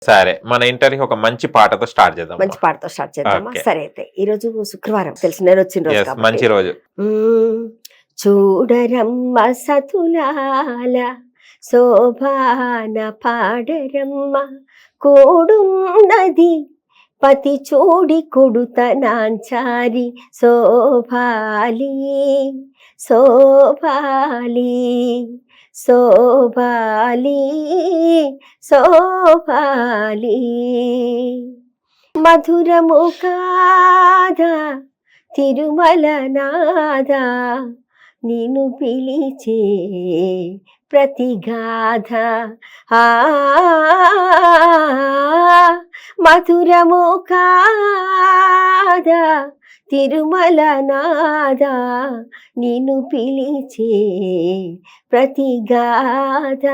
సరే, మన ఇంటర్వ్యూ ఒక మంచి పాటతో స్టార్ట్ చేద్దాం. మంచి పాటతో స్టార్ట్ చేద్దామా? ఓకే. సరే అయితే ఈరోజు శుక్రవారం తెలుసు, నేను వచ్చిన రోజు Yes, కాబట్టి. మంచి రోజు. చూడరమ్మ సతులాల శోభాన పాడరమ్మ, కోడున్నది పతి చూడి కొడుతనాంచారి, శోభాలి శోభాలి శోభాలి శోభాలి. మధురము కాదా తిరుమల నాదా, నిన్ను పిలిచే ప్రతిగాథ. ఆ మధురము కాదా తిరుమల నాదా, నిన్ను పిలిచే ప్రతిగాథ.